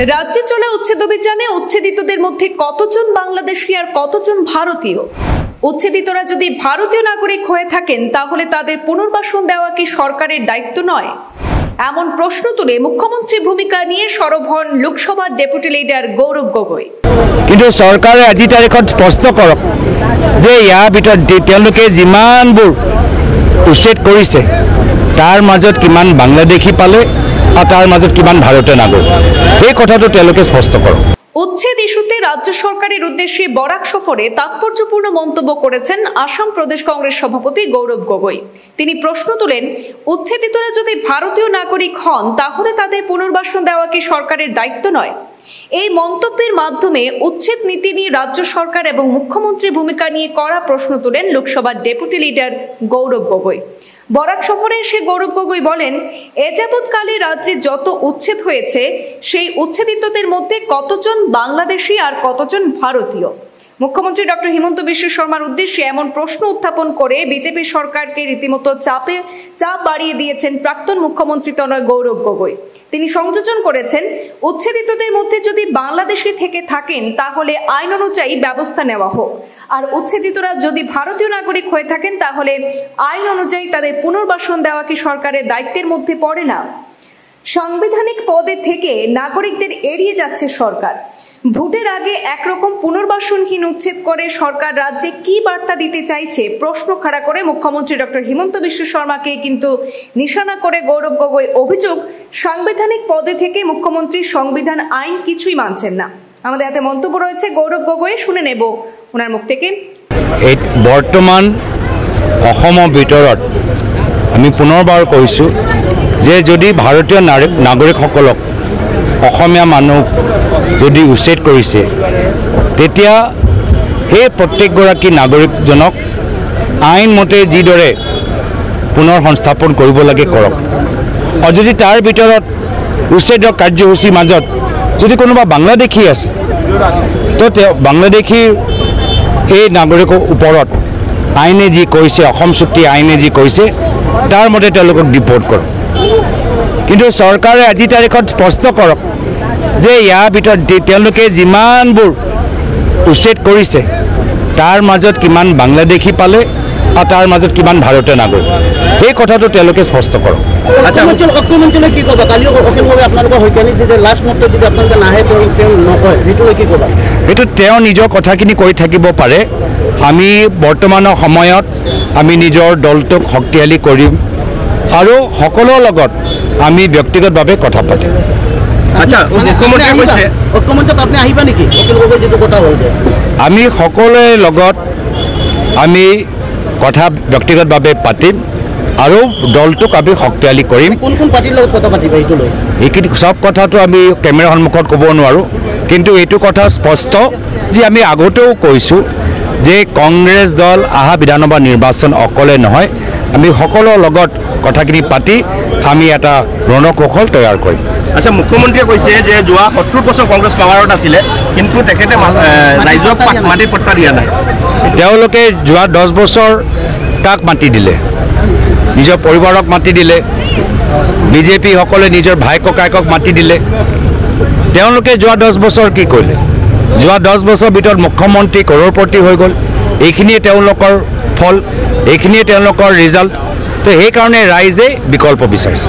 রাজ্যে চলা উচ্ছেদ অভিযানে উচ্ছেদিতদের মধ্যে কতজন বাংলাদেশি আর কতজন ভারতীয়? উচ্ছেদিতরা যদি ভারতীয় নাগরিক হয়ে থাকেন তাহলে তাদের পুনর্বাসন দেওয়া কি সরকারের দায়িত্ব নয়? এমন প্রশ্ন তুলে মুখ্যমন্ত্রীর ভূমিকা নিয়ে সরব হন লোকসভার ডেপুটি লিডার গৌরব গগৈ। কিন্তু চৰকাৰে আজি তাৰিখত স্পষ্ট কৰক যে ইয়াৰ ভিতৰত তেওঁলোকে যিমানবোৰ উচ্ছেদ কৰিছে তাৰ মাজত কিমান বাংলাদেশী পালে আৰ তাৰ মাজত কিমান ভাৰতীয় নাগৰিক, এই কথাটো তেওঁলোকে স্পষ্ট কৰক। উচ্ছেদ ইস্যুতে রাজ্য সরকারের উদ্দেশ্যে বরাক সফরে তাৎপর্যপূর্ণ মন্তব্য করেছেন আসাম প্রদেশ কংগ্রেস সভাপতি গৌরব গগৈ। তিনি প্রশ্ন তুলেন, উচ্ছেদিতরা যদি ভারতীয় নাগরিক হন তাহলে তাদের পুনর্বাসন দেওয়া কি সরকারের দায়িত্ব নয়? এই মন্তব্যের মাধ্যমে উচ্ছেদ নীতি নিয়ে রাজ্য সরকার এবং মুখ্যমন্ত্রীর ভূমিকা নিয়ে কড়া প্রশ্ন তোলেন লোকসভার ডেপুটি লিডার গৌরব গগৈ। বরাক সফরে এসে গৌরব গগৈ বলেন, এ যাবৎকালে রাজ্যে যত উচ্ছেদ হয়েছে সেই উচ্ছেদিতদের মধ্যে কতজন বাংলাদেশি আর কতজন ভারতীয়? মুখ্যমন্ত্রী ডক্টর হিমন্ত বিশ্ব শর্মার উদ্দেশ্যে এমন প্রশ্ন উত্থাপন করে বিজেপি সরকারকে রীতিমতো চাপ বাড়িয়ে দিয়েছেন প্রাক্তন মুখ্যমন্ত্রী তনয় গৌরব গগৈ। তিনি সংযোজন করেছেন, উচ্ছেদিতদের মধ্যে যদি বাংলাদেশি থেকে থাকেন তাহলে আইন অনুযায়ী ব্যবস্থা নেওয়া হোক, আর উচ্ছেদিতরা যদি ভারতীয় নাগরিক হয়ে থাকেন তাহলে আইন অনুযায়ী তাদের পুনর্বাসন দেওয়া কি সরকারের দায়িত্বের মধ্যে পড়ে না? সাংবিধানিক পদে থেকে নাগরিকদের এড়িয়ে যাচ্ছে সরকার। ভোটের আগে একরকম পুনর্বাসনহীন উচ্ছেদ করে সরকার রাজ্যে কি বার্তা দিতে চাইছে প্রশ্ন খাড়া করে মুখ্যমন্ত্রী ডক্টর হিমন্ত বিশ্ব শর্মাকে কিন্তু নিশানা করে গৌরব গগৈ অভিযোগ, সাংবিধানিক পদে থেকে মুখ্যমন্ত্রী সংবিধান আইন কিছুই মানছেন না। আমাদের হাতে মন্তব্য রয়েছে গৌরব গগৈ, শুনে নেব ওনার মুখ থেকে। বর্তমান অসমৰ ভিতৰত আমি পুনৰবাৰ কৈছোঁ যে যদি ভাৰতীয় নাগৰিকসকলক অসমীয়া মানুহ যদি উচ্ছেদ কৰিছে তেতিয়া সেই প্ৰত্যেকগৰাকী নাগৰিকজনক আইনমতে যিদৰে পুনৰ সংস্থাপন কৰিব লাগে কৰক। আৰু যদি তাৰ ভিতৰত উচ্ছেদৰ কাৰ্যসূচীৰ মাজত যদি কোনোবা বাংলাদেশী আছে তো বাংলাদেশী এই নাগৰিকৰ ওপৰত আইনে যি কৈছে, অসম চুক্তি আইনে যি কৈছে তাৰ মতে তেওঁলোকক ডিপৰ্ট কৰক। কিন্তু চৰকাৰে আজি তাৰিখত স্পষ্ট কৰক যে ইয়াৰ ভিতৰত তেওঁলোকে যিমানবোৰ উচ্ছেদ কৰিছে তাৰ মাজত কিমান বাংলাদেশী পালে আৰু তাৰ মাজত কিমান ভাৰতীয় নাগৰিক, এই কথাটো তেওঁলোকে স্পষ্ট কৰক। সেইটো তেওঁ নিজৰ কথাখিনি কৈ থাকিব পাৰে। আমি বৰ্তমানৰ সময়ত আমি নিজৰ দলটোক শক্তিশালী কৰিম আৰু সকলোৰ লগত আমি ব্যক্তিগতভাৱে কথা পাতিম। আমি সকলোৰে লগত আমি কথা ব্যক্তিগতভাৱে পাতিম আৰু দলটোক আমি শক্তিশালী কৰিম। এইখিনি সব কথাটো আমি কেমেৰাৰ সন্মুখত ক'ব নোৱাৰোঁ, কিন্তু এইটো কথা স্পষ্ট যে আমি আগতেও কৈছোঁ যে কংগ্ৰেছ দল অহা বিধানসভা নিৰ্বাচন অকলে নহয়, আমি সকলোৰ লগত কথাখিনি পাতি আমি এটা ৰণকৌশল তৈয়াৰ কৰিম। আচ্ছা, মুখ্যমন্ত্ৰীয়ে কৈছে যে যোৱা 70 বছৰ কংগ্ৰেছ পাৱাৰত আছিলে কিন্তু তেখেতে ৰাইজক মাটি পট্টা দিয়া নাই। তেওঁলোকে যোৱা 10 বছৰ কাক মাটি দিলে? নিজৰ পৰিবাৰক মাটি দিলে, বিজেপিসকলে নিজৰ ভাই ককায়েকক মাটি দিলে। তেওঁলোকে যোৱা 10 বছৰ কি কৰিলে? যোৱা 10 বছৰ ভিতৰত মুখ্যমন্ত্ৰী কৰৰপতি হৈ গ'ল। এইখিনিয়ে তেওঁলোকৰ ফল, এইখিনিয়ে তেওঁলোকৰ ৰিজাল্ট। তো সেইকাৰণে ৰাইজে বিকল্প বিচাৰিছে।